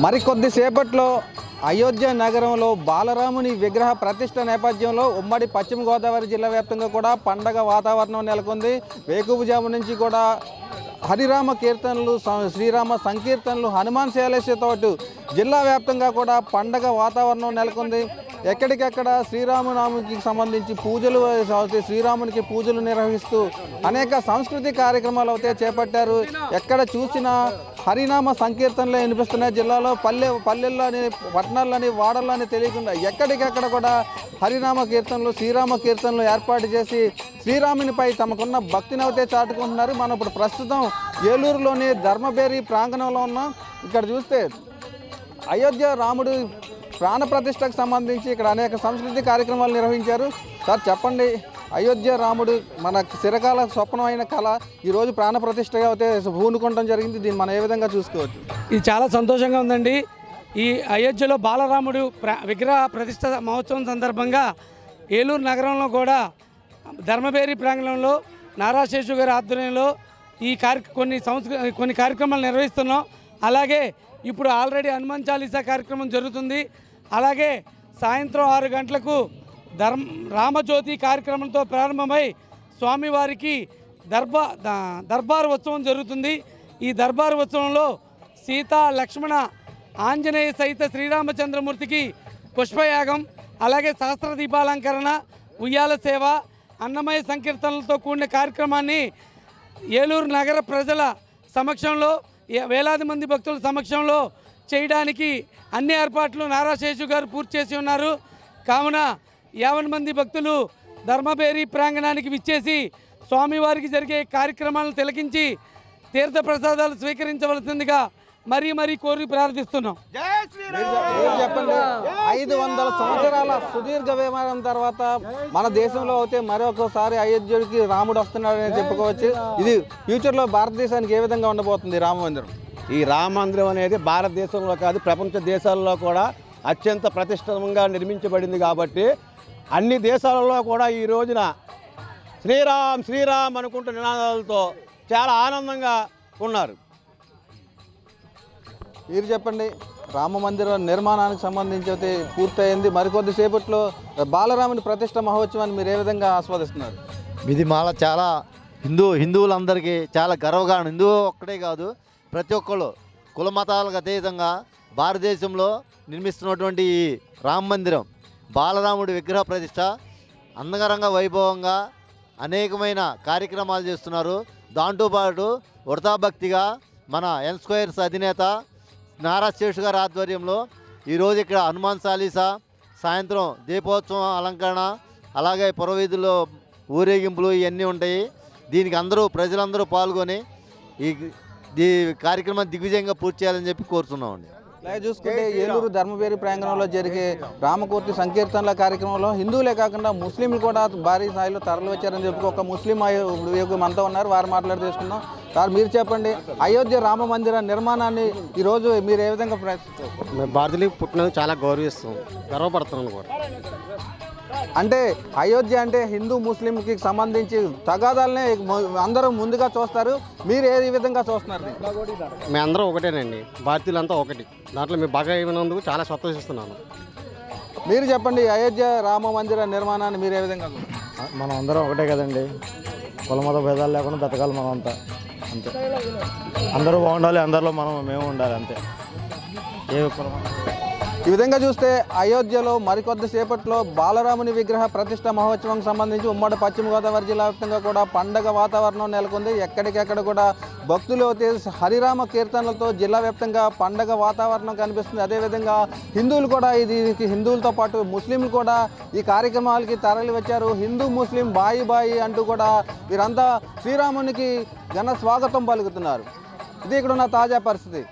మరికొద్దిసేపట్లో అయోధ్య నగరంలో బాలరాముని విగ్రహ ప్రతిష్ఠ నేపథ్యంలో ఉమ్మడి పశ్చిమ గోదావరి జిల్లా వ్యాప్తంగా కూడా పండగ వాతావరణం నెలకొంది. వేకువజాము నుంచి కూడా హరిరామ కీర్తనలు, శ్రీరామ సంకీర్తనలు, హనుమాన్ శైలేశతో జిల్లా వ్యాప్తంగా కూడా పండగ వాతావరణం నెలకొంది. ఎక్కడికెక్కడ శ్రీరామనామకి సంబంధించి పూజలు, శ్రీరామునికి పూజలు నిర్వహిస్తూ అనేక సాంస్కృతిక కార్యక్రమాలు అయితే చేపట్టారు. ఎక్కడ చూసినా హరినామ సంకీర్తనలే వినిపిస్తున్నాయి. జిల్లాలో పల్లెల్లోని, పట్టణాల్లోని, వాడల్లోని తెలియకుండా ఎక్కడికెక్కడ కూడా హరినామ కీర్తనలు, శ్రీరామ కీర్తనలు ఏర్పాటు చేసి శ్రీరామునిపై తమకున్న భక్తిని అయితే చాటుకుంటున్నారు. మనం ఇప్పుడు ప్రస్తుతం ఏలూరులోని ధర్మబేరి ప్రాంగణంలో ఉన్నాం. ఇక్కడ చూస్తే అయోధ్య రాముడు ప్రాణ ప్రతిష్టకు సంబంధించి ఇక్కడ అనేక సాంస్కృతిక కార్యక్రమాలు నిర్వహించారు. సార్ చెప్పండి, అయోధ్య రాముడు మన చిరకాల స్వప్నమైన కళ ఈరోజు ప్రాణ ప్రతిష్టగా అయితే పూనుకోవడం జరిగింది. దీన్ని మనం ఏ విధంగా చూసుకోవచ్చు? ఇది చాలా సంతోషంగా ఉందండి. ఈ అయోధ్యలో బాలరాముడు విగ్రహ ప్రతిష్ట మహోత్సవం సందర్భంగా ఏలూరు నగరంలో కూడా ధర్మబేరి ప్రాంగణంలో నారా శేషు గారి ఆధ్వర్యంలో ఈ కొన్ని కార్యక్రమాలు నిర్వహిస్తున్నాం. అలాగే ఇప్పుడు ఆల్రెడీ హనుమాన్ చాలీసా కార్యక్రమం జరుగుతుంది. అలాగే సాయంత్రం 6 గంటలకు రామజ్యోతి కార్యక్రమంతో ప్రారంభమై స్వామివారికి దర్బార్ ఉత్సవం జరుగుతుంది. ఈ దర్బార్ ఉత్సవంలో సీత, లక్ష్మణ, ఆంజనేయ సహిత శ్రీరామచంద్రమూర్తికి పుష్పయాగం, అలాగే సహస్ర దీపాలంకరణ, ఉయ్యాల సేవ, అన్నమయ సంకీర్తనలతో కూడిన కార్యక్రమాన్ని ఏలూరు నగర ప్రజల సమక్షంలో, వేలాది మంది భక్తుల సమక్షంలో చేయడానికి అన్ని ఏర్పాట్లు నారా శేషు గారు పూర్తి చేసి ఉన్నారు. కావున 50 మంది భక్తులు ధర్మబేరి ప్రాంగణానికి విచ్చేసి స్వామివారికి జరిగే కార్యక్రమాలను తిలకించి తీర్థ ప్రసాదాలు స్వీకరించవలసిందిగా మరీ కోరి ప్రార్థిస్తున్నాం. చెప్పండి, 500 సంవత్సరాల సుదీర్ఘ విమానం తర్వాత మన దేశంలో అయితే మరొకసారి అయోధ్యకి రాముడు వస్తున్నాడని చెప్పుకోవచ్చు. ఇది ఫ్యూచర్లో భారతదేశానికి ఏ విధంగా ఉండబోతుంది రామ మందిరం? ఈ రామ మందిరం అనేది భారతదేశంలో కాదు, ప్రపంచ దేశాల్లో కూడా అత్యంత ప్రతిష్ఠితంగా నిర్మించబడింది. కాబట్టి అన్ని దేశాలలో కూడా ఈ రోజున శ్రీరామ్ శ్రీరామ్ అనుకుంటూ నినాదాలతో చాలా ఆనందంగా ఉన్నారు. మీరు చెప్పండి, రామ మందిర నిర్మాణానికి సంబంధించి అయితే పూర్తయింది. మరికొద్దిసేపట్లో బాలరాముని ప్రతిష్ట మహోత్సవాన్ని మీరు ఏ విధంగా ఆస్వాదిస్తున్నారు? ఇది చాలా హిందువులందరికీ చాలా గర్వకారణం. హిందువు ఒక్కటే కాదు, ప్రతి ఒక్కళ్ళు కుల మతాలకు అతీతంగా భారతదేశంలో నిర్మిస్తున్నటువంటి ఈ రామ మందిరం, బాలరాముడి విగ్రహ ప్రతిష్ట అంగరంగ వైభవంగా అనేకమైన కార్యక్రమాలు చేస్తున్నారు. దాంతోపాటు వృతాభక్తిగా మన ఎన్స్క్వైర్స్ అధినేత నారా శేషు గారి ఆధ్వర్యంలో ఈరోజు ఇక్కడ హనుమాన్ చాలీసా, సాయంత్రం దీపోత్సవం అలంకరణ, అలాగే పురవీధుల్లో ఊరేగింపులు ఇవన్నీ ఉంటాయి. దీనికి ప్రజలందరూ పాల్గొని ఈ కార్యక్రమాన్ని దిగ్విజయంగా పూర్తి చేయాలని చెప్పి కోరుతున్నామండి. అలాగే చూసుకుంటే ఏలూరు ధర్మబేరి ప్రాంగణంలో జరిగే రామకూర్తి సంకీర్తనల కార్యక్రమంలో హిందువులే కాకుండా ముస్లింలు కూడా భారీ స్థాయిలో తరలి వచ్చారని చెప్పి ఒక ముస్లిం మనతో ఉన్నారు, వారు మాట్లాడి తీసుకుందాం. సార్ మీరు చెప్పండి, అయోధ్య రామ మందిర నిర్మాణాన్ని ఈరోజు మీరు ఏ విధంగా భారతీయులు పుట్టినందుకు చాలా గౌరవిస్తాం, గర్వపడుతున్నాం కూడా. అంటే అయోధ్య అంటే హిందూ ముస్లింకి సంబంధించి తగాదాలనే అందరూ ముందుగా చూస్తారు, మీరు ఏ విధంగా చూస్తున్నారు? మేమందరం ఒకటేనండి, భారతీయులంతా ఒకటి. దాంట్లో మేము బాగా అయినందుకు చాలా సంతోషిస్తున్నాను. మీరు చెప్పండి, అయోధ్య రామ మందిర నిర్మాణాన్ని మీరు ఏ విధంగా? మనం అందరం ఒకటే కదండి, కుల మత భేదాలు లేకుండా బతకాలి మనం అంతా, అంతే. అందరూ బాగుండాలి, అందరిలో మేము ఉండాలి, అంతే. ఈ విధంగా చూస్తే అయోధ్యలో మరికొద్దిసేపట్లో బాలరాముని విగ్రహ ప్రతిష్ట మహోత్సవం సంబంధించి ఉమ్మడి పశ్చిమ గోదావరి జిల్లా వ్యాప్తంగా కూడా పండగ వాతావరణం నెలకొంది. ఎక్కడికెక్కడ కూడా భక్తులు హరిరామ కీర్తనలతో జిల్లా వ్యాప్తంగా పండగ వాతావరణం కనిపిస్తుంది. అదేవిధంగా హిందువులు కూడా హిందువులతో పాటు ముస్లింలు కూడా ఈ కార్యక్రమాలకి తరలి వచ్చారు. హిందూ ముస్లిం బాయి అంటూ కూడా వీరంతా శ్రీరామునికి ఘన స్వాగతం పలుకుతున్నారు. ఇది ఇక్కడ ఉన్న తాజా పరిస్థితి.